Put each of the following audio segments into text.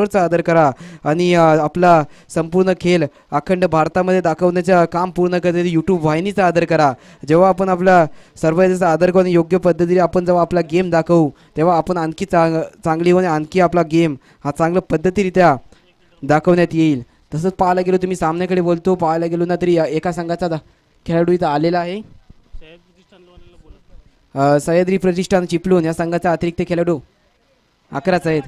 चा आदर करा आणि आपला संपूर्ण खेळ अखंड भारतामध्ये दाखवण्याचं काम पूर्ण करते यूट्यूब वाहिनीचा आदर करा. जेव्हा आपण आपला सर्वांचा आदर करून योग्य पद्धतीने आपण जेव्हा आपला गेम दाखवू तेव्हा आपण आणखी चांगली होणे आणखी आपला गेम हा चांगल्या पद्धतीरित्या दाखवण्यात येईल. तसंच पाहायला गेलो तुम्ही सामन्याकडे बोलतो पाहायला गेलो ना तरी एका संघाचा खेळाडू इथं आलेला आहे. सह्याद्री प्रतिष्ठान चिपळूण या संघाचा अतिरिक्त खेळाडू 11 आहेत.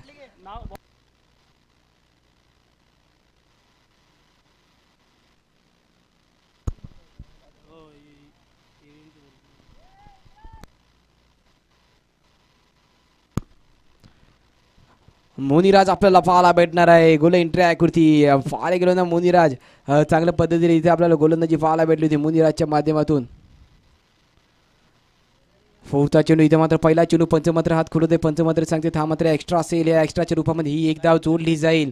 मोनीराज आपल्याला पाहायला भेटणार आहे. गोल एंट्री आकृती पाहायला गेलो ना मोनीराज चांगल्या पद्धतीने इथे आपल्याला गोलंदाजी पाहायला भेटली होती मोनीराजच्या माध्यमातून. फोर्था चेंडू इथे मात्र पहिला चेंडू पंचमात्र हात खोलू दे. पंचमात्र सांगते हा मात्र एक्स्ट्रा असेल. या एक्स्ट्राच्या रूपामध्ये ही एक धाव जोडली जाईल.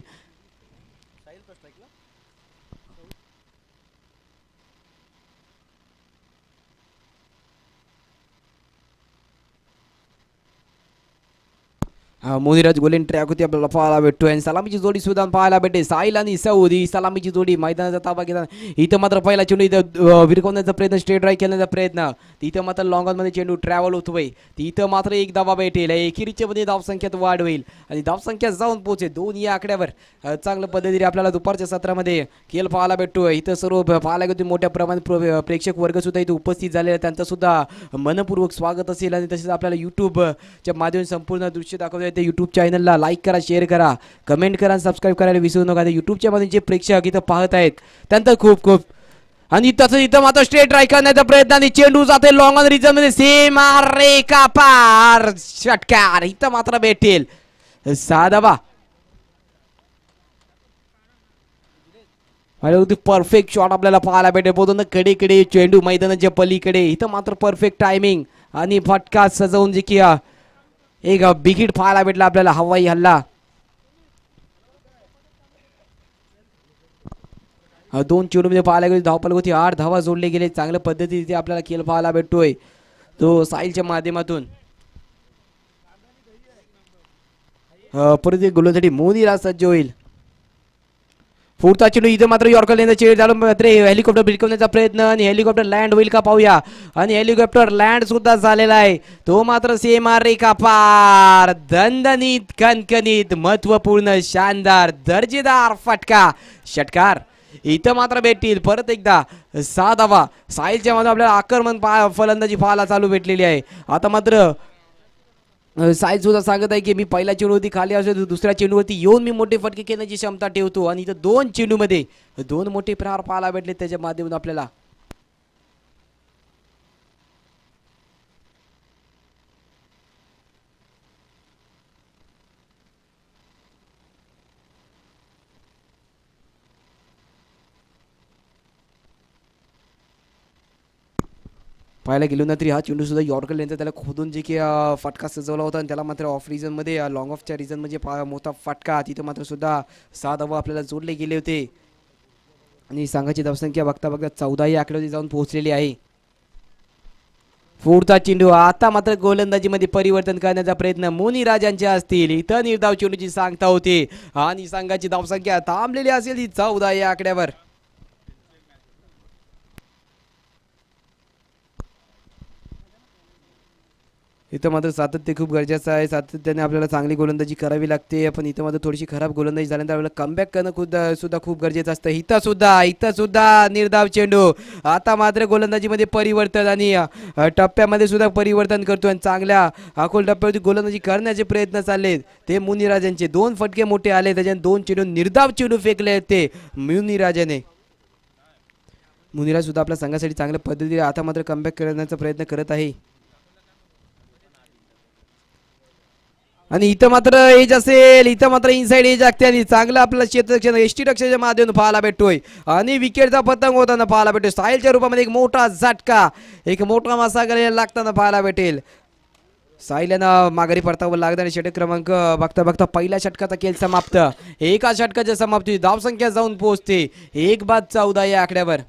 मोनीराज गोलेन ट्रॅक होती आपल्याला पाहायला भेटतोय आणि सलामीची जोडी सुद्धा पाहायला भेटते. साहिल आणि सौदी सलामीची जोडी मैदानाचा ताबा घेतात. इथं मात्र पहिला चेंडू इथं विरकवण्याचा प्रयत्न स्ट्रेट ड्राईव्ह करण्याचा प्रयत्न तिथं मात्र लॉंगॉनमध्ये चेंडू ट्रॅव्हल होतोय. तिथं मात्र एक धावा भेटेल. एकेरीच्या मध्ये धावसंख्यात वाढ होईल आणि धावसंख्या जाऊन पोहोचेल 2 या आकड्यावर. चांगल्या पद्धतीने आपल्याला दुपारच्या सत्रामध्ये खेळ पाहायला भेटतोय. इथं सर्व पाहायला गेलो मोठ्या प्रमाणात प्रेक्षक वर्ग सुद्धा इथे उपस्थित झालेला आहे. त्यांचं सुद्धा मनपूर्वक स्वागत असेल आणि तसेच आपल्याला यूट्यूबच्या माध्यमातून संपूर्ण दृश्य दाखवता येते. यूट्यूब चॅनलला लाईक करा, शेअर करा, कमेंट करा आणि सबस्क्राईब करायला विसरू नका. यूट्यूबच्या मध्ये जे प्रेक्षक इथं पाहत आहेत त्यांचं खूप खूप आणि तसं इथं मात्र स्ट्रेट ड्राईव्ह करण्याचा प्रयत्न आणि चेंडू जाते लॉंग ऑन रिजन मध्ये सीमा रेखा पार षटकार इथं मात्र भेटेल. साधावा परफेक्ट शॉट आपल्याला पाहायला भेटेल. बोलतो कडे चेंडू मैदानाच्या पलीकडे इथं मात्र परफेक्ट टायमिंग आणि फटका सजवून जे की एक बिगिट पाहायला भेटला आपल्याला. हवाई हल्ला 2 चेंडूमध्ये पाहायला गेले. धावपल होती 8 धावा जोडले गेले. चांगल्या पद्धतीने आपल्याला खेळ पाहायला भेटतोय तो साहिलच्या माध्यमातून. परत एक गोलंदाजी मोनीराज सज्ज होईल. पुढचा चेंडू इथं मात्र यॉर्कर लेनचा चेंडू झाला मात्र हेलिकॉप्टर भिरकवण्याचा प्रयत्न आणि हेलिकॉप्टर लँड होईल का पाहूया. आणि हेलिकॉप्टर लँड सुद्धा झालेला आहे. तो मात्र सीमा रेखा पार दणदणीत कणकणीत महत्वपूर्ण शानदार दर्जेदार फटका षटकार इथं मात्र भेटतील. परत एकदा 6 धावा साहिलच्या मध्ये आपल्याला आक्रमण फलंदाजी पाहायला चालू भेटलेली आहे. आता मात्र साहिल सुद्धा सांगत आहे की मी पहिल्या चेंडूवरती खाली असेल दुसऱ्या चेंडूवरती येऊन मी मोठे फटके खेळण्याची क्षमता ठेवतो. आणि इथं 2 चेंडूमध्ये 2 मोठे प्रहार पाहायला भेटले त्याच्या माध्यमातून आपल्याला. पाहायला गेलो ना तरी हा चेंडू सुद्धा यॉर्कर लेनचा त्याला खोदून जे की फटका सजवला होता आणि त्याला मात्र ऑफ रिजनमध्ये लॉंग ऑफच्या रिजन म्हणजे मोठा फटका तिथं मात्र सुद्धा 6 धावा आपल्याला जोडले गेले होते. आणि संघाची धावसंख्या बघता बघता 14 या आकड्यावरती जाऊन पोहोचलेली आहे. पुढचा चेंडू आता मात्र गोलंदाजीमध्ये परिवर्तन करण्याचा प्रयत्न मोनीराज यांचे असतील. इथं निर्धाव चेंडूची सांगता होती आणि संघाची धावसंख्या थांबलेली असेल ती 14 या आकड्यावर. इथं मात्र सातत्य खूप गरजेचं आहे. सातत्याने आपल्याला चांगली गोलंदाजी करावी लागते. पण इथं मात्र थोडीशी खराब गोलंदाजी झाल्यानंतर आपल्याला कमबॅक करणं सुद्धा खूप गरजेचं असतं. इथं सुद्धा निर्धाव चेंडू आता मात्र गोलंदाजीमध्ये परिवर्तन आणि टप्प्यामध्ये सुद्धा परिवर्तन करतो आणि चांगल्या अकोल टप्प्यावरती गोलंदाजी करण्याचे प्रयत्न चालले ते मुनिराजांचे. 2 फटके मोठे आले त्याच्याने 2 चेंडू निर्धाव चेंडू फेकले ते मुनिराजाने. मुनिराज सुद्धा आपल्या संघासाठी चांगल्या पद्धतीने आता मात्र कमबॅक करण्याचा प्रयत्न करत आहे. आणि इथं मात्र एज असेल. इथं मात्र इनसाइड एज लागते आणि चांगलं आपल्याला क्षेत्ररक्षण एसटी रक्षणाच्या माध्यमातून पाहायला भेटतोय आणि विकेटचा पतंग होताना पाहायला भेटतोय. साहिलच्या रूपामध्ये एक मोठा झटका एक मोठा मासा करायला लागताना पाहायला भेटेल. साहिलनं माघारी परतावं लागतं आणि षटक क्रमांक बघता बघता पहिल्या षटकाचा खेळ समाप्त. एका षटकाच्या समाप्ती धावसंख्या जाऊन पोहोचते 1/14 या आकड्यावर.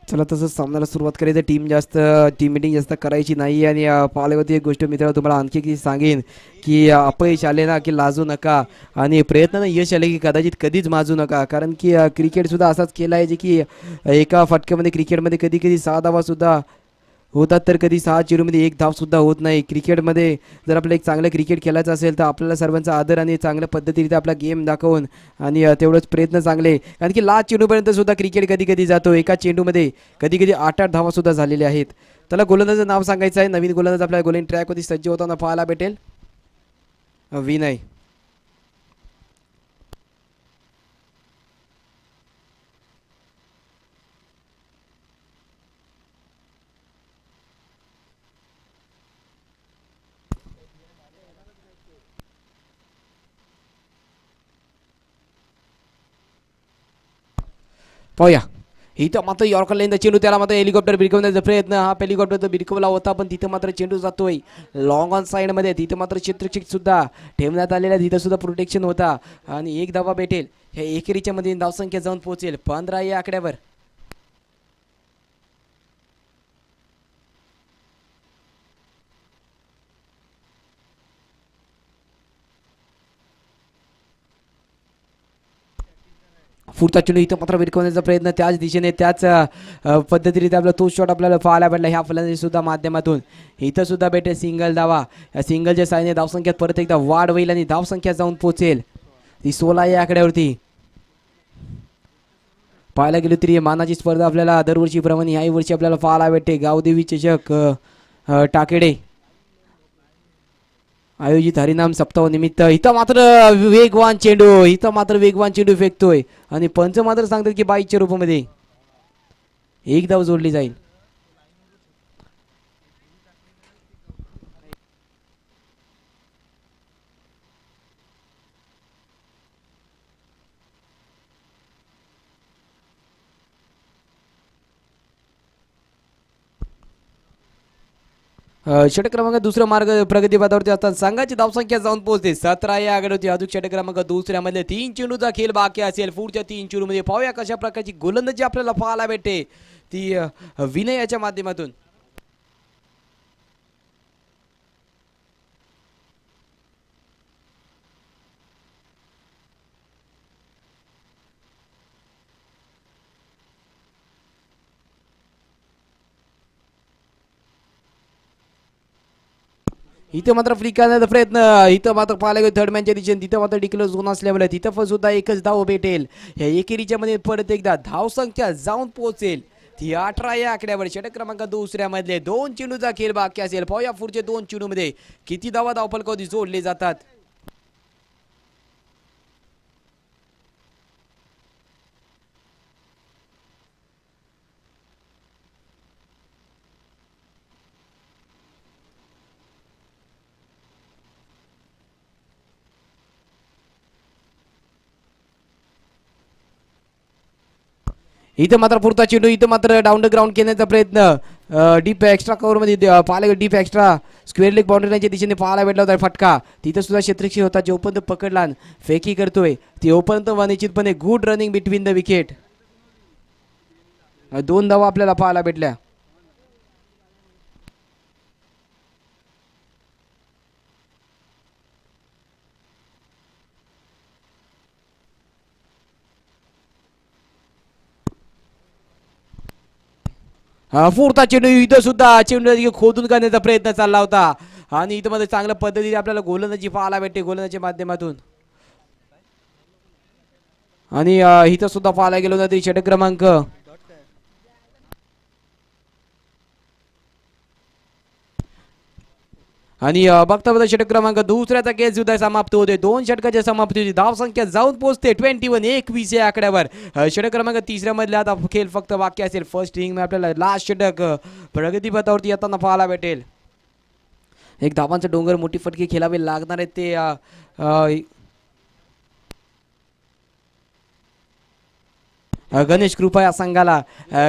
चला तसं सामन्याला सुरुवात करायचं. टीम मिटिंग जास्त करायची नाही. आणि पाहिल्यावरती एक गोष्ट मित्रांनो तुम्हाला आणखी की सांगेन की अपयश आले ना की लाजू नका, आणि प्रयत्नानं यश आले की कदाचित कधीच माजू नका. कारण की क्रिकेटसुद्धा असाच केला आहे जे की एका फटक्यामध्ये क्रिकेटमध्ये कधी कधी 6 धावासुद्धा होतात, तर कधी 6 चेंडूमध्ये 1 धावसुद्धा होत नाही. क्रिकेटमध्ये जर आपलं एक चांगलं क्रिकेट खेळायचं असेल तर आपल्याला सर्वांचा आदर आणि चांगल्या पद्धतीने आपला गेम दाखवून आणि तेवढंच प्रयत्न चांगले. कारण की लास्ट चेंडूपर्यंत सुद्धा क्रिकेट कधी कधी जातो. एका चेंडूमध्ये कधी कधी 8-8 धावासुद्धा झालेल्या आहेत. त्याला गोलंदाजाचं नाव सांगायचं आहे. नवीन गोलंदाज आपल्या गोलिंग ट्रॅकवरती सज्ज होताना पाहायला भेटेल. विनय. पाहूया. इथं मात्र यॉर्कर लाईनचा चेंडू, त्याला मात्र हेलिकॉप्टर भिरकवण्याचा प्रयत्न. हा हेलिकॉप्टर तर भिरकवला होता, पण तिथं मात्र चेंडू जातोय लॉंग ऑन साईडमध्ये. तिथं मात्र क्षेत्ररक्षक सुद्धा ठेवण्यात आलेल्या, तिथं सुद्धा प्रोटेक्शन होता. आणि 1 धावा भेटेल. हे एकेरीच्या मध्ये धावसंख्या जाऊन पोहोचेल 15 या आकड्यावर. पुढचा चेंडू इथं मात्र भिरकवण्याचा प्रयत्न त्याच दिशेने त्याच पद्धतीने आपला तो शॉट आपल्याला पाहायला भेटला ह्या फलंदाजी सुद्धा माध्यमातून. इथं सुद्धा भेटेल सिंगल धावा. या सिंगलच्या साहाय्याने धावसंख्यात परत एकदा वाढ होईल आणि धावसंख्या जाऊन पोहोचेल ती 16 या आकड्यावरती. पाहायला गेलो तरी मानाची स्पर्धा आपल्याला दरवर्षीप्रमाणे याही वर्षी आपल्याला पाहायला भेटते. गावदेवी चषक टाकेडे आयोजित हरिनाम सप्ताह निमित्त. इथं मात्र वेगवान चेंडू फेकतोय आणि पंच मात्र सांगतात की 22च्या रूपामध्ये 1 धाव जोडली जाईल. षटक क्रमांक दुसरा मार्ग प्रगती पथावरती असतात. संघाची धावसंख्या जाऊन पोहोचते 17 या आघाडीवरती. अजून षटक क्रमांक दुसऱ्यामध्ये 3 चेंडूचा खेळ बाकी असेल. पुढच्या 3 चेंडूमध्ये पाहूया कशा प्रकारची गोलंदाजी आपल्याला पाहायला भेटते ती विनयाच्या माध्यमातून. इथं मात्र फ्लिक करण्याचा प्रयत्न. इथं मात्र पाहायला गेलं थर्ड मॅनच्या दिशेने. तिथं मात्र डिक्लेअर झोन असल्यामुळे तिथं पण सुद्धा एकच धाव भेटेल. या एकेरीच्या मध्ये परत एकदा धावसंख्या जाऊन पोहोचेल ती 18 या आकड्यावर. षटक क्रमांक दुसऱ्यामधले 2 चेंडूचा खेळ बाकी असेल. पाहूया पुढचे 2 चेंडूमध्ये किती धावा धावफलकावरती जोडले जातात. इथं मात्र पुरता चेंडू. इथं मात्र डाऊन द ग्राउंड घेण्याचा प्रयत्न. डीप एक्स्ट्रा कव्हरमध्ये पाहायला डीप एक्स्ट्रा स्क्वेअर लेग बाउंड्रीच्या दिशेने पाहायला भेटला होता फटका. तिथं सुद्धा क्षेत्रक्षी होता जो ओपन पकडला फेकी करतोय ती ओपन निश्चितपणे good running between the wicket. 2 धावा आपल्याला पाहायला भेटल्या. पुरता चेंडू. इथं सुद्धा चेंडू खोदून करण्याचा प्रयत्न चालला होता आणि इथं मध्ये चांगल्या पद्धतीने आपल्याला गोलंदाजी पाहायला भेटते गोलंदाजीच्या माध्यमातून. आणि इथं सुद्धा पाहायला गेलो तरी षटक क्रमांक आणि बघता बघता षटक क्रमांक दुसऱ्याचा खेळ सुद्धा समाप्त होते. 2 षटकाच्या समाप्तीची धावसंख्या जाऊन पोहोचते 21 या आकड्यावर. षटक क्रमांक तिसऱ्या मधल्या आता खेळ फक्त बाकी असेल. फर्स्ट इनिंग आपल्याला लास्ट षटक प्रगती पथावरती येताना पाहायला भेटेल. एक धावांचा डोंगर मोठी फटके खेळावे लागणार आहेत ते गणेश कृपा या संघाला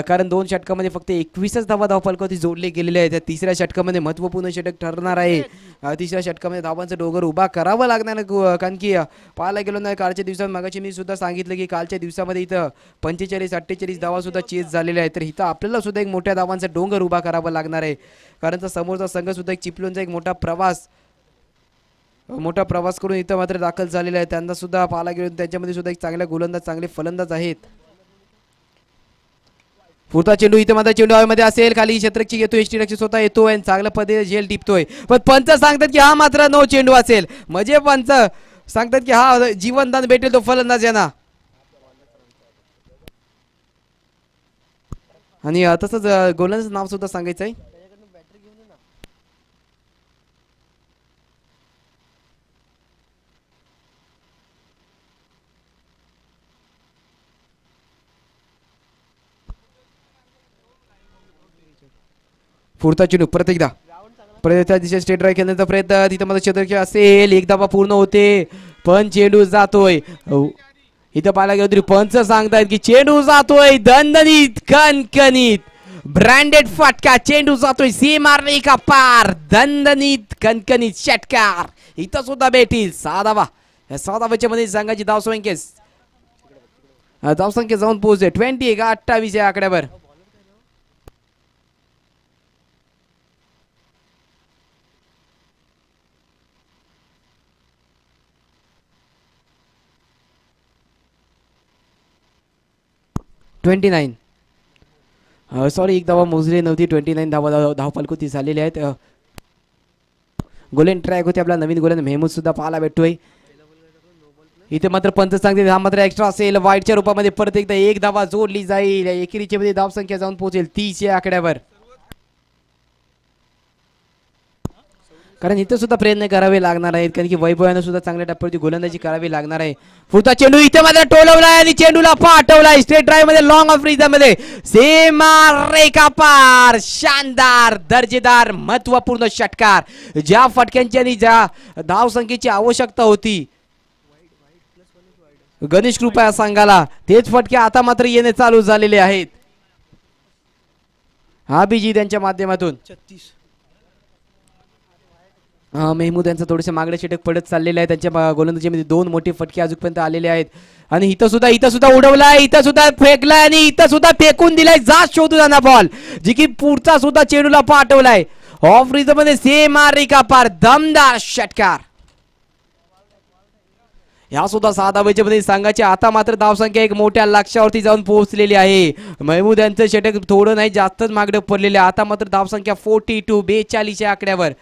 कारण 2 षटकामध्ये फक्त 21च धावफलकावरती जोडले गेलेले आहेत. त्या तिसऱ्या षटकामध्ये महत्त्वपूर्ण षटक ठरणार आहे. तिसऱ्या षटकामध्ये धावांचा डोंगर उभा करावा लागणार आहे. कारण की पाहायला गेलो ना कालच्या दिवसात मगाशी मी सुद्धा सांगितलं की कालच्या दिवसामध्ये इथं 45-48 धावा सुद्धा चेस झालेल्या आहेत. तर इथं आपल्याला सुद्धा एक मोठ्या धावांचा डोंगर उभा करावा लागणार आहे. कारण तर समोरचा संघ सुद्धा एक चिपळूणचा एक मोठा प्रवास करून इथं मात्र दाखल झालेला आहे. त्यांना सुद्धा पाहायला गेलो त्यांच्यामध्ये सुद्धा एक चांगला गोलंदाज चांगले फलंदाज आहेत. पुढचा चेंडू इथे मात्र चेंडू हवेमध्ये असेल, खाली क्षेत्ररक्षक येतो, एसटी रक्षक स्वतः येतोय आणि चांगल्या पद्धतीने झेल टिपतोय. पण पंच सांगतात की हा मात्र नो चेंडू असेल. म्हणजे पंच सांगतात की हा जीवनदान भेटेल तो फलंदाज यांना. आणि तसंच गोलंदाज नाव सुद्धा सांगायचं आहे. पुढचा चेंडू परत एकदा त्या दिशेने स्टेट ड्राईव्ह खेळण्याचा प्रयत्न, तिथं माझा क्षेत्ररक्षक असेल, एक धावा पूर्ण होते पण चेंडू जातोय. इथं पाहायला गेलो तरी पंच सांगतायत की चेंडू जातोय दणदणीत कणकणीत ब्रँडेड फटका. चेंडू जातोय सीमारे का पार, दणदणीत कणकणीत षटकार इथं सुद्धा भेटील. 6 धावा, या 6 धावाच्या मध्ये संघाची धावसंख्या जाऊन पोहोचते 28 या आकड्यावर. सॉरी, एक धावा मोजली नव्हती. 29 धावफलकोती झालेली आहेत. गोलेन ट्रॅक होते आपला नवीन गोलेन मेहमूद सुद्धा पाहायला भेटतोय. इथे मात्र पंच सांगते हा मात्र एक्स्ट्रा असेल. वाईटच्या रूपामध्ये परत एकदा एक धावा जोडली जाईल. एकेरीच्या मध्ये धावसंख्या जाऊन पोहोचेल 30 या आकड्यावर. कारण इथं सुद्धा प्रयत्न करावे लागणार आहेत, कारण की वैभवानं सुद्धा चांगल्या टप्प्यावरती गोलंदाजी करावी लागणार आहे. पुढचा चेंडू इथे मात्र टोलवलाय आणि चेंडूला पाठवलाय स्ट्रेट ड्राईव्ह मध्ये लॉंग ऑफ रिझन मध्ये सीमा रेखा पार. शानदार, दर्जेदार, महत्वपूर्ण षटकार. ज्या फटक्यांची आणि ज्या धावसंख्येची आवश्यकता होती गणेश कृपा या संघाला, तेच फटके आता मात्र येणे चालू झालेले आहेत. अभिजित यांच्या माध्यमातून मेहमूद यांचं थोडेसे मागडे षटक पडत चाललेले आहे. त्यांच्या गोलंदाजीमध्ये 2 मोठे फटके अजूनपर्यंत आलेले आहेत. आणि इथं सुद्धा उडवलाय, इथं सुद्धा फेकलाय आणि इथं सुद्धा फेकून दिलाय. जात शोधू जाणार बॉल, जी की पुढचा सुद्धा चेंडूला पाठवलाय ऑफ रिझन मध्ये सीमा रेखा पार. दमदार षटकार. या सुद्धा 6 धावेच्या मध्ये संघाची आता मात्र धावसंख्या एक मोठ्या लक्ष्यावरती जाऊन पोहोचलेली आहे. महमूद यांचं षटक थोडं नाही जास्तच मागडं पडलेले. आता मात्र धावसंख्या 42 या आकड्यावर.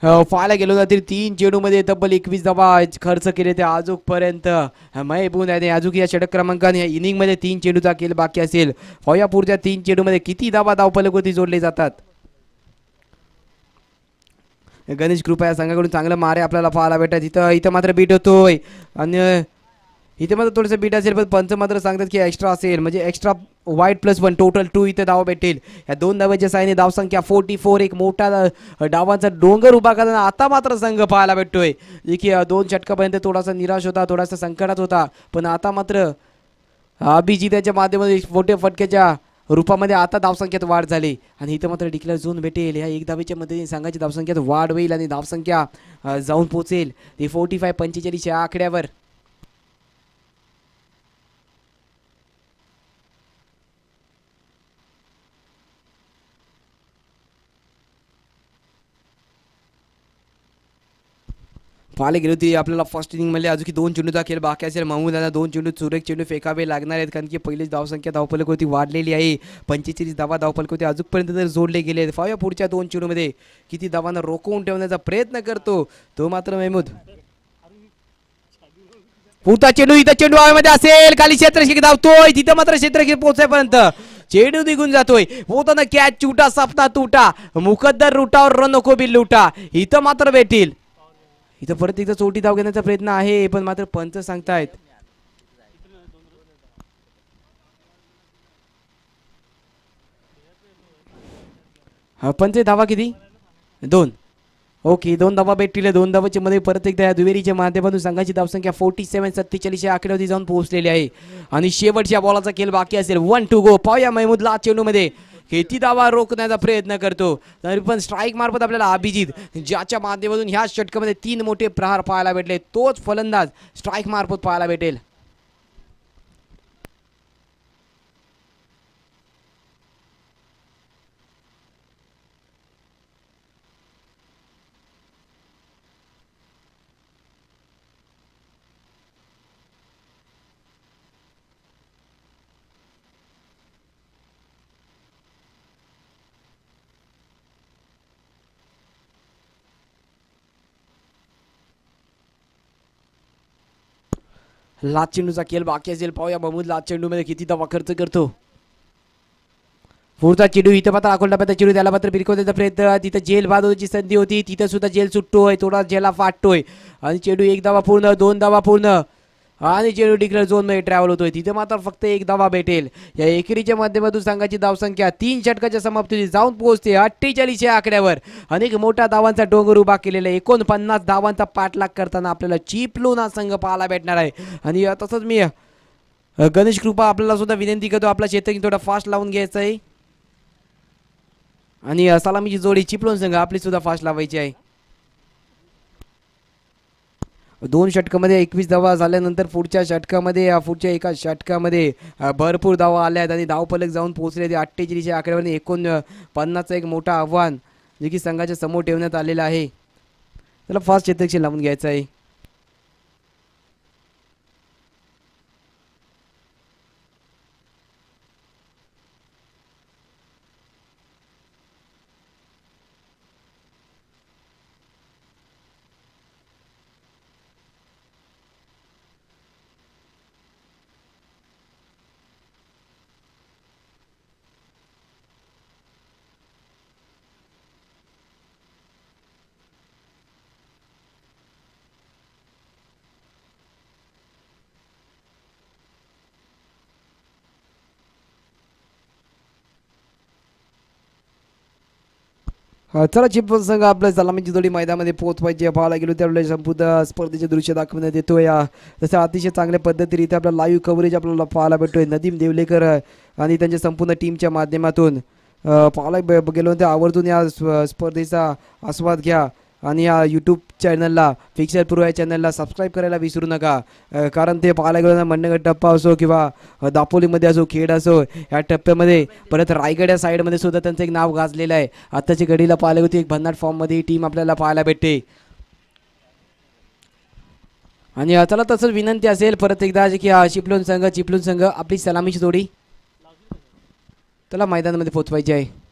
पाहायला गेलो ना तरी 3 चेंडूमध्ये तब्बल 21 धावा खर्च केले ते आजूकपर्यंत. महबूब याने अजून या षटक क्रमांकाने इनिंग मध्ये 3 चेंडूचा खेळ बाकी असेल. या पुढच्या 3 चेंडूमध्ये किती धावा धावफलकावरती जोडले जातात. गणेश कृपा या संघाकडून चांगलं मारे आपल्याला पाहायला भेटत. इथं मात्र बीट होतोय आणि इथे मात्र थोडंसं बीट असेल, पण पंच मात्र सांगतात की एक्स्ट्रा असेल, म्हणजे एक्स्ट्रा वाईट +1 टोटल 2 इथे धावा भेटेल. या 2 धावांच्या साहाय्याने धावसंख्या 44, एक मोठा डावांचा डोंगर उभा करताना आता मात्र संघ पाहायला भेटतोय, जे की 2 षटकापर्यंत थोडासा निराश होता, थोडासा संकटात होता. पण आता मात्र अभिजित याच्या माध्यमातून मोठ्या फटक्याच्या रूपामध्ये आता धावसंख्येत वाढ झाली आणि इथं मात्र डिक्लेअर झोन भेटेल. या 1 धावेच्या मदतीने संघाची धावसंख्येत वाढ होईल आणि धावसंख्या जाऊन पोहोचेल ती 45 या आकड्यावर. पाहायला गेलो ती आपल्याला फर्स्ट इनिंगमध्ये अजून 2 चेंडूचा खेळ बाकी असेल. महमूद यांना 2 चेंडू सुरेख चेंडू फेकावे लागणार आहेत, कारण की पहिलीच धावसंख्या धावफलकावरती वाढलेली आहे. 45 धावा धावफलकावरती अजूनपर्यंत जर जोडले गेले आहेत. पाहूया पुढच्या 2 चेंडूमध्ये किती धावांना रोखवून ठेवण्याचा प्रयत्न करतो तो मात्र महमूद. पुढचा चेंडू इथं चेंडू हवेमध्ये असेल, खाली क्षेत्ररक्षक धावतोय, तिथं मात्र क्षेत्ररक्षक पोहोचेपर्यंत चेंडू निघून जातोय. पोहताना कॅच चुटा सपना तुटा, मुकद्दर रुटावर रन नको बिल लुटा. इथं मात्र भेटील. इथं परत एकदा चोटी धाव घेण्याचा प्रयत्न आहे, पण मात्र पंच सांगतायत पंचे धावा किती 2. ओके 2 धावा भेटतील. 2 धावाच्या मध्ये परत एकदा या दुहेरीच्या माध्यमातून संघाची धावसंख्या 47 या आकड्यावरती जाऊन पोहोचलेली आहे आणि शेवटच्या बॉलाचा खेळ बाकी असेल. 1 टू गो. पाहूया महमूदला चेंडूमध्ये किती धावा रोखण्याचा प्रयत्न करतो. तरी पण स्ट्राईक मार्फत आपल्याला अभिजित ज्याच्या माध्यमातून ह्या षटकामध्ये 3 मोठे प्रहार पाहायला भेटले तोच फलंदाज स्ट्राईक मार्फत पाहायला भेटेल. लाच चेंडूचा खेळ बाकी असेल. पाहूया महमूद लाच चेंडूमध्ये किती धावा खर्च करतो. पुढचा चेंडू इथं मात्र अकोलटा पाहता चेंडू त्याला मात्र भिरकवण्याचा प्रयत्न. तिथं जेल बाद होण्याची संधी होती. तिथं सुद्धा जेल सुटतोय. थोडा जेला फाटतोय आणि चेंडू 1 धावा पूर्ण 2 धावा पूर्ण आणि चेंडू डिक्लेअर झोन मध्ये ट्रॅव्हल होतोय. तिथे मात्र फक्त 1 धावा भेटेल. या एकेरीच्या माध्यमातून संघाची धावसंख्या 3 षटकाच्या समाप्तीची जाऊन पोहोचते 48 या आकड्यावर. अनेक मोठ्या धावांचा डोंगर उभा केलेला 49 धावांचा पाठलाग करताना आपल्याला चिपलून हा संघ पाहायला भेटणार आहे. आणि तसंच मी गणेश कृपा आपल्याला सुद्धा विनंती करतो आपला शेतकरी थोडा फास्ट लावून घ्यायचा आहे आणि सलामीची जोडी चिपलून संघ आपली सुद्धा फास्ट लावायची आहे. 2 षटकामध्ये 21 धावा झाल्यानंतर पुढच्या एका षटकामध्ये भरपूर धावा आल्या आहेत आणि धावफलक जाऊन पोहोचले ते 48 या आकड्यावर. 49चं एक मोठं आव्हान जे की संघाच्या समोर ठेवण्यात आलेलं आहे. त्याला फास्ट चेतकशी लावून घ्यायचं आहे. चला चिपळूण संघ आपल्या सलामीची जोडी मैदानामध्ये पोहोचवायची पाहायला गेलो त्यावेळेला संपूर्ण स्पर्धेचे दृश्य दाखवण्यात येतोय. तसं अतिशय चांगल्या पद्धतीने आपला लाईव्ह कव्हरेज आपल्याला पाहायला भेटतोय. नदीम देवलेकर आणि त्यांच्या संपूर्ण टीमच्या माध्यमातून पाहायला गेलो ते आवर्जून या स्पर्धेचा आस्वाद घ्या आणि या यूट्यूब चॅनलला फिक्सर प्रो या चॅनलला सबस्क्राईब करायला विसरू नका. कारण ते पाहायला गेलो मंडणगड टप्पा असो किंवा दापोलीमध्ये असो खेड असो या टप्प्यामध्ये परत रायगड या साईडमध्ये सुद्धा त्यांचं एक नाव गाजलेलं आहे. आत्ताची घडीला पाहायला होती एक भन्नाट फॉर्ममध्ये ही टीम आपल्याला पाहायला भेटते. आणि चला तसंच विनंती असेल परत एकदा की चिपळूण संघ आपली सलामीची जोडी त्याला मैदानामध्ये पोहोचवायची आहे.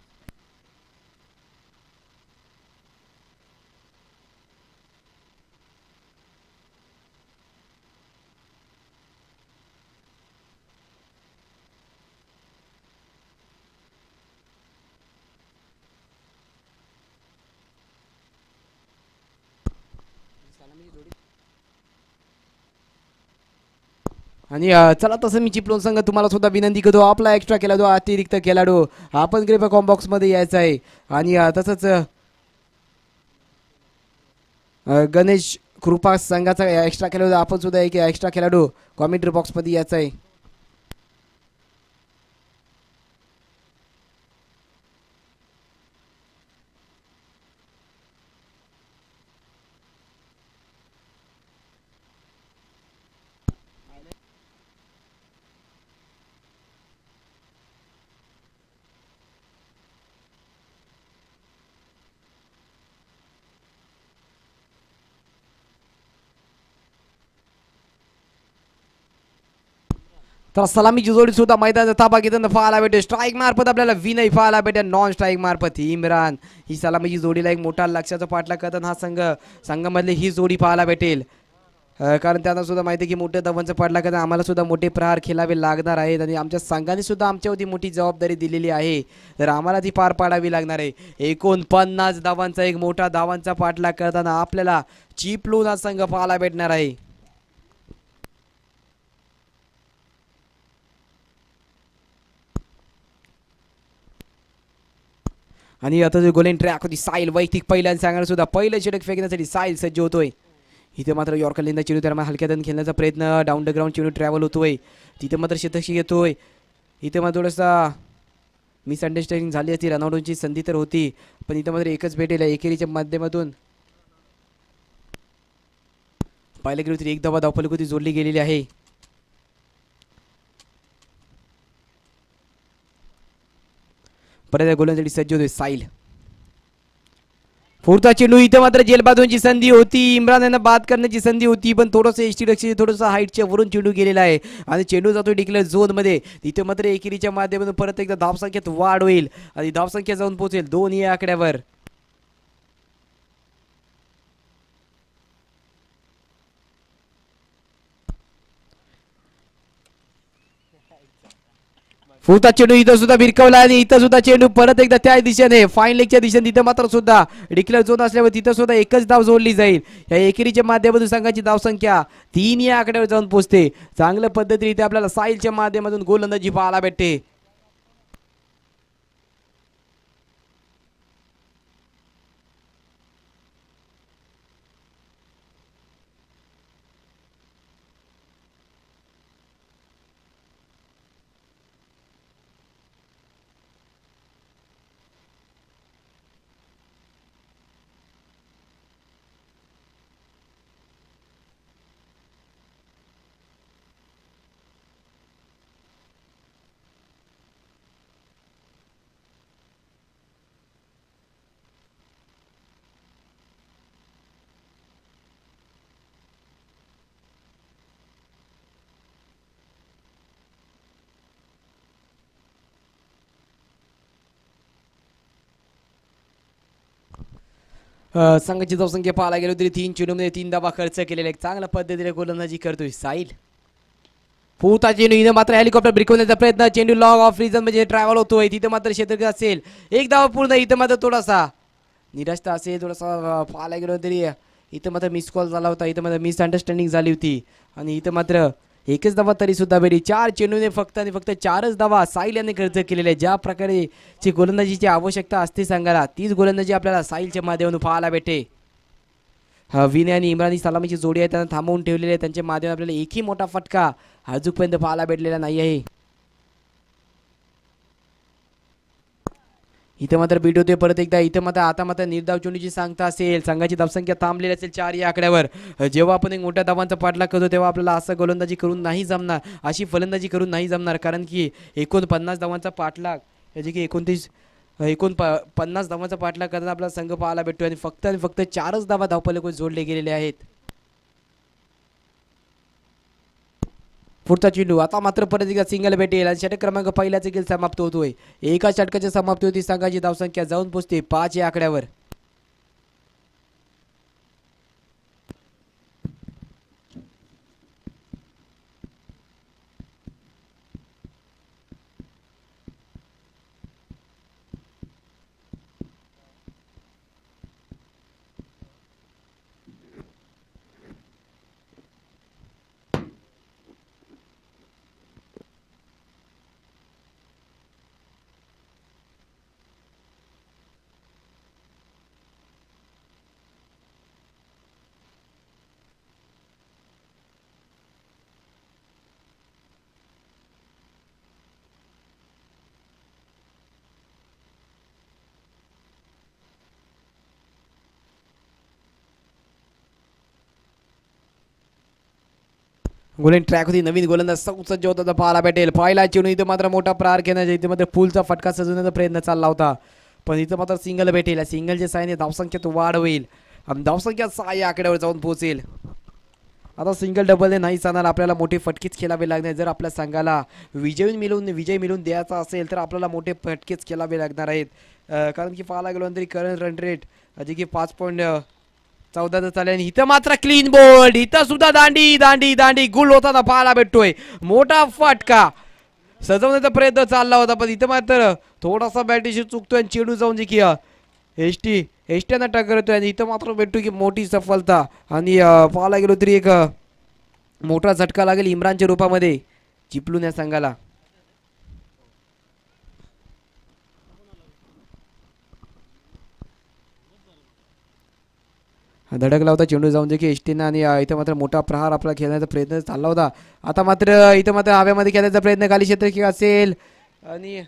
आणि चला तसं मी चिपळूण संघ तुम्हाला सुद्धा विनंती करतो आपला एक्स्ट्रा खेळाडू अतिरिक्त खेळाडू आपण कृपया कॉम्बॉक्समध्ये यायचं आहे. आणि तसंच गणेश कृपा संघाचा एक्स्ट्रा खेळाडू आपण सुद्धा एक एक्स्ट्रा खेळाडू कॉमेंट्री बॉक्समध्ये यायचं आहे. तर सलामीची जोडी सुद्धा मैदानाचा ताबा घेताना पाहायला भेटेल. स्ट्राईक मार्फत आपल्याला विनय पाहायला भेटेल. नॉन स्ट्राईक मार्फत इम्रान ही सलामीची जोडीला एक मोठा लक्षाचा पाठलाग करताना हा संघामधली ही जोडी पाहायला भेटेल. कारण त्यांना सुद्धा माहिती आहे की मोठ्या धावांचा पाठलाग करताना आम्हाला सुद्धा मोठे प्रहार खेळावे लागणार आहेत आणि आमच्या संघाने सुद्धा आमच्यावरती मोठी जबाबदारी दिलेली आहे तर आम्हाला ती पार पाडावी लागणार आहे. 49 धावांचा एक मोठा धावांचा पाठलाग करताना आपल्याला चिपळूण हा संघ पाहायला भेटणार आहे. आणि आता जो गोलेन ट्रॅक होती साईल वैयक्तिक पहिल्या सांगणार सुद्धा पहिलं षटक फेकण्यासाठी साईल सज्ज होतोय. इथे मात्र यॉर्करलिंदा चेंडू त्याला हलक्यातून खेळण्याचा प्रयत्न डाऊन द ग्राउंड चेंडू ट्रॅव्हल होतोय. तिथे मात्र शतक येतोय. इथे मात्र थोडासा मिसअंडरस्टँडिंग झाली होती. रनआउटची संधी तर होती पण इथे मात्र एकच भेटेल एकेरीच्या माध्यमातून पाहिलं गेलं तरी एक धावा धावफलक जोडली गेलेली आहे. परत गोलंदाजी सज्ज होतोय साईल. पुढचा चेंडू इथे मात्र जेलबाजूंची संधी होती. इम्रान यांना बाद करण्याची संधी होती पण थोडंसं एसटी रक्षी थोडंसं हाईटच्या वरून चेंडू गेलेला आहे आणि चेंडू जातो डिक्लेअर झोनमध्ये. तिथे मात्र एकेरीच्या माध्यमातून परत एकदा धावसंख्येत वाढ होईल आणि धावसंख्या जाऊन पोहोचेल 2 या आकड्यावर. पुढचा चेंडू इथं सुद्धा भिरकवला आणि इथं सुद्धा चेंडू परत एकदा त्या दिशेने फाईन लेगच्या दिशेने तिथं मात्र सुद्धा डिक्लेअर झोन असल्यावर तिथं सुद्धा एकच धाव जोडली जाईल. या एकेरीच्या माध्यमातून संघाची धावसंख्या 3 या आकड्यावर जाऊन पोहोचते. चांगल्या पद्धतीने आपल्याला साईलच्या माध्यमातून गोलंदाजी पाहायला भेटते. संघाची धावसंख्या पाहायला गेलो तरी 3 चेंडूमध्ये 3 धावा खर्च केलेला आहे. चांगल्या पद्धतीने गोलंदाजी करतोय साईल. पुढचा चेंडू इथं मात्र हेलिकॉप्टर ब्रेकवण्याचा प्रयत्न. चेंडू लॉग ऑफ रिजन म्हणजे ट्रॅव्हल होतोय. तिथे मात्र क्षेत्ररक्षक असेल एक धावा पूर्ण. इथं मात्र थोडासा निराशता असेल थोडासा पाहायला गेलो तरी इथं मात्र मिस कॉल झाला होता. इथं मात्र मिसअंडरस्टँडिंग झाली होती आणि इथं मात्र एकच धावा तरी सुद्धा भेटी. 4 चेंडूने फक्त आणि फक्त 4च धावा साईल याने खर्च केलेले. ज्या प्रकारे ची गोलंदाजीची आवश्यकता असते संघाला तीच गोलंदाजी आपल्याला साईलच्या माध्यमातून पाहायला भेटे. विनय आणि इम्रानी सलामीची जोडी आहे त्यांना थांबवून ठेवलेली आहे. त्यांच्या माध्यमातून आपल्याला एकही मोठा फटका अजूनपर्यंत पाहायला भेटलेला नाही आहे. इथं मात्र बीट होते परत एकदा. इथं मात्र आता मात्र निर्धाव चेंडूची सांगता असेल. संघाची धावसंख्या थांबलेली असेल 4 या आकड्यावर. जेव्हा आपण एक मोठ्या धावांचा पाठलाग करतो तेव्हा आपल्याला असं गोलंदाजी करून नाही जमणार. अशी फलंदाजी करून नाही जमणार कारण की 49 धावांचा पाठलाग याची की 49 धावांचा पाठलाग करताना आपला संघ पाहायला भेटतो आणि फक्त 4च धावा धावफलक जोडले गेलेले आहेत. पुढचा चेंडू आता मात्र परत एकदा सिंगल भेटेल आणि षटक क्रमांक पहिल्याचा खेळ समाप्त होतोय. एका षटकाच्या समाप्ती होती. संघाची धावसंख्या जाऊन पोहोचते 5 या आकड्यावर. गोलेन ट्रॅक होती. नवीन गोलंदाज सज्ज होता पाहायला भेटेल. पाहिला चेंडू इथं मात्र मोठा प्रहार घेण्याचा इथे मात्र फुलचा फटका सजवण्याचा प्रयत्न चालला होता पण इथं मात्र सिंगल भेटेल. सिंगलच्या साहाय्याने धावसंख्येत वाढ होईल आणि धावसंख्या 6 या आकड्यावर जाऊन पोहोचेल. आता सिंगल डबलने नाही चालणार. आपल्याला मोठे फटकेच खेळावे लागणार. जर आपल्या संघाला विजय मिळवून द्यायचा असेल तर आपल्याला मोठे फटकेच खेळावे लागणार आहेत. कारण की पाहायला गेलो तरी करंट रन रेट जे की 5.14 चालेल. आणि इथं मात्र क्लीन बोल्ड. इथं सुद्धा दांडी गुल होताना पाहायला भेटतोय. मोठा फटका सजवण्याचा प्रयत्न चालला होता पण इथं मात्र थोडासा बॅटिशी चुकतोय आणि चेंडू जाऊन जे की एसट्यानं टक्कर आणि इथं मात्र भेटतो की मोठी सफलता आणि पाहायला गेलो तरी एक मोठा झटका लागेल इम्रानच्या रूपामध्ये चिपलून या संघाला. . . . . . . . . . . . . . . . . . . . . . . . . . . . . . . . . . . . . . . . . . . . . . . . . . . . . . . . . धडकला होता चेंडू जाऊन देखील एसटीनं आणि इथं मात्र मोठा प्रहार आपला खेळण्याचा प्रयत्न चालला होता. आता मात्र इथं मात्र हव्यामध्ये खेळण्याचा प्रयत्न खाली क्षेत्र असेल आणि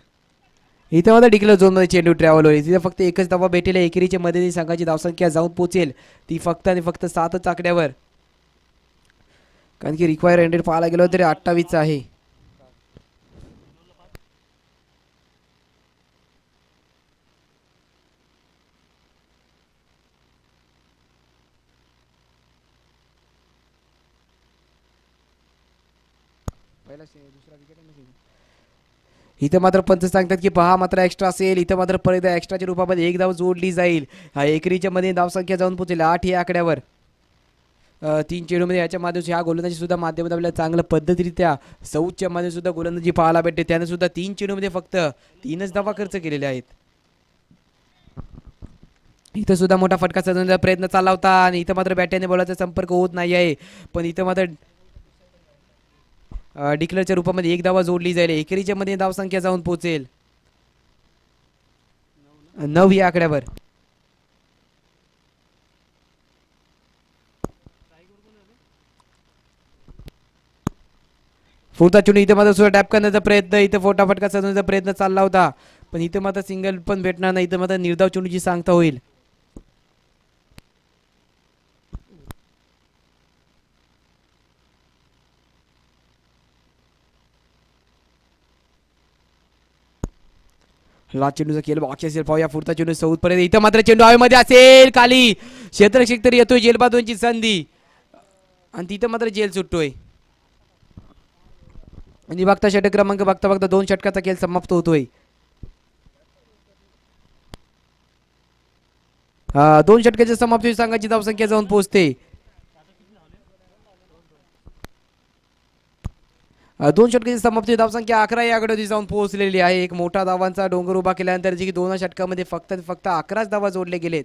इथं मात्र डिक्लेअर झोनमध्ये चेंडू ट्रॅव्हल होईल. तिथं फक्त एकच धावा भेटेल. एकेरीच्या मध्ये संघाची धावसंख्या जाऊन पोहोचेल ती फक्त आणि फक्त 7च आकड्यावर, कारण की रिक्वायर हंड्रेड पाहायला गेलो तरी 28 आहे. इथं मात्र पंच सांगतात की पहा मात्र एक्स्ट्रा असेल. इथं मात्र परत एक्स्ट्राच्या रूपामध्ये एक धाव जोडली जाईल. हा एकेरीच्या मध्ये धावसंख्या जाऊन पोहोचेल 8 या आकड्यावर. 3 चेंडूमध्ये याच्या माध्यमातून ह्या गोलंदाजी सुद्धा माध्यमात आपल्याला चांगल्या पद्धतीरित्या सौच्या मध्ये सुद्धा गोलंदाजी पाहायला भेटते. त्याने सुद्धा 3 चेंडूमध्ये फक्त 3च धावा खर्च केलेले आहेत. इथं सुद्धा मोठा फटका साधण्याचा प्रयत्न चालला होता आणि इथं मात्र बॅटने बॉलाचा संपर्क होत नाही आहे. पण इथं मात्र डिक्लेअरच्या रूपामध्ये एक धावा जोडली जाईल. एकेरीच्या मध्ये धावसंख्या जाऊन पोहोचेल 9 या आकड्यावर. फोटा चेंडू इथं मात्र सुद्धा टॅप करण्याचा प्रयत्न, इथं फोटा फटका साधण्याचा प्रयत्न चालला होता. पण इथं मात्र सिंगल पण भेटणार नाही. इथं मात्र निर्धाव चेंडूची सांगता होईल. लास्ट चेंडूचा खेळ बाकी असेल. पाहूया पुढचा चेंडू 14 पर्यंत. इथं मात्र चेंडू हवेमध्ये असेल. खाली क्षेत्ररक्षक तरी येतोय. जेलबाजूंची संधी आणि तिथं मात्र जेल सुटतोय आणि बघता षटक क्रमांक बघता बघता 2 षटकाचा खेळ समाप्त होतोय. 2 षटकाच्या समाप्ती संघाची धावसंख्या जाऊन पोहोचते 2 षटकाची समाप्ती धावसंख्या 11 या आकड्यावरती जाऊन पोहोचलेली आहे. एक मोठा धावांचा डोंगर उभा केल्यानंतर जी की 2 षटकामध्ये फक्त 11च धावा जोडले गेलेत.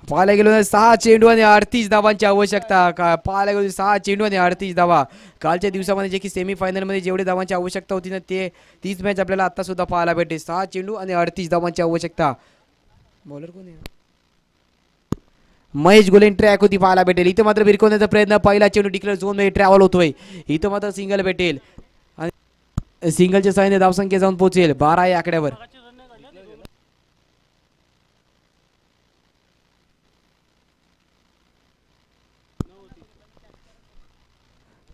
पाहायला गेलो 6 चेंडू आणि 38 धावांची आवश्यकता. पाहायला गेलो 6 चेंडू आणि 38 धावा. कालच्या दिवसामध्ये जे की सेमीफायनलमध्ये जेवढे धावांची आवश्यकता होती ना ते तीच मॅच आपल्याला आता सुद्धा पाहायला भेटते. 6 चेंडू आणि 38 धावांची आवश्यकता. बॉलर कोण आहे? महेश गोलेन ट्रॅक होती पाहायला भेटेल. इथं मात्र भिरकवण्याचा प्रयत्न. पहिला चेंडू डिक्लेअर झोन मध्ये ट्रॅव्हल होतोय. इथं मात्र सिंगल भेटेल आणि सिंगलच्या सहाय्याने धावसंख्या जाऊन पोहोचेल 12 या आकड्यावर.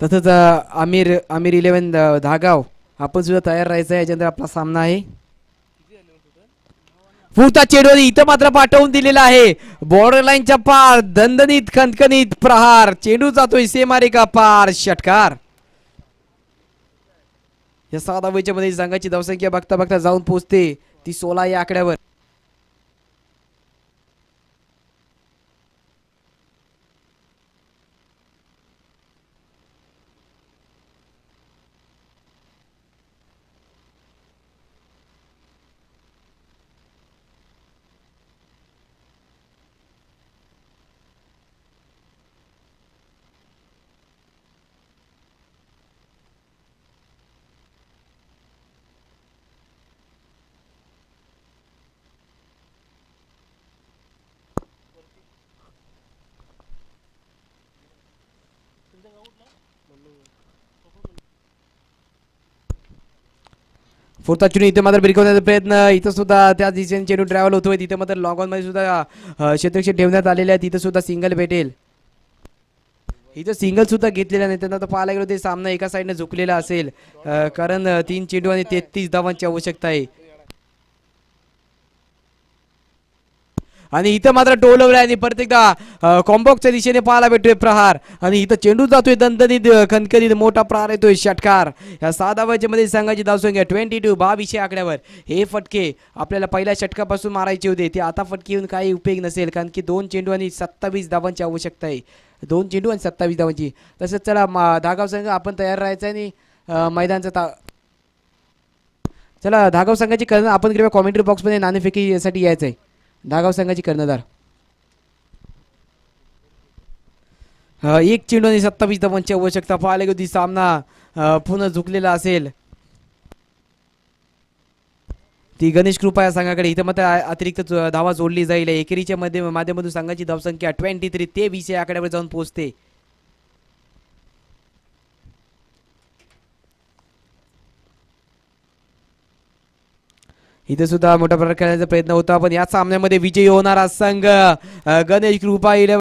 तसंच आमिर 11 धागाव आपण सुद्धा तयार राहायचं आहे. याच्यानंतर आपला सामना आहे. पुढचा चेंडू इथं मात्र पाठवून दिलेला आहे बॉर्डर लाईनच्या पार. दणदणीत खणखणीत प्रहार. चेंडू जातोय सीमारेखा पार. षटकार. या 7 धावेच्या मध्ये संघाची धावसंख्या बघता बघता जाऊन पोहोचते ती 16 या आकड्यावर. पुढचा चेंडू इथे मात्र भिरकवण्याचा प्रयत्न. इथं सुद्धा त्या दिशेने चेंडू ट्रॅव्हल होतोय. तिथे मात्र लॉंग ऑन मध्ये सुद्धा क्षेत्ररक्षक ठेवण्यात आलेले आहे. तिथं सुद्धा सिंगल भेटेल. इथं सिंगल सुद्धा घेतलेला नाही. त्यांना तर पाहायला गेलो ते सामना एका साईडने झुकलेला असेल, कारण 3 चेंडू आणि 33 धावांची आवश्यकता आहे. आणि इथं मात्र टोलवलाय आणि परत एकदा कॉम्बॉक्सच्या दिशेने पाहायला भेटतोय प्रहार. आणि इथं चेंडू जातोय दणदणीत खणखणीत मोठा प्रहार येतोय. षटकार. या 6 धावांच्या मध्ये संघाची धावसंख्या 22 22 आकड्यावर. हे फटके आपल्याला पहिल्या षटकापासून मारायचे होते. ते आता फटके येऊन काही उपयोग नसेल, कारण की 2 चेंडू आणि 27 धावांची आवश्यकता आहे. 2 चेंडू आणि 27 धावांची. तसंच चला धागाव संघ आपण तयार राहायचं आणि मैदानचा चला धागाव संघाची करणं आपण किंवा कॉमेंट्री बॉक्समध्ये नाणेफेकीसाठी यायचं आहे. धागाव संघाची कर्णधार 1 चेंडू आणि 27 धावांची आवश्यकता. पाहायला गेली सामना पुन्हा झुकलेला असेल. ती गणेश कृपा या संघाकडे. इथं मात्र अतिरिक्त धावा जोडली जाईल. एकेरीच्या माध्यमातून संघाची धावसंख्या 23 ते 20 या आकड्यावर जाऊन पोहोचते. इथे सुद्धा मोठ्या प्रकारे खेळण्याचा प्रयत्न होता, पण या सामन्यामध्ये विजयी होणारा संघ गणेश कृपा 11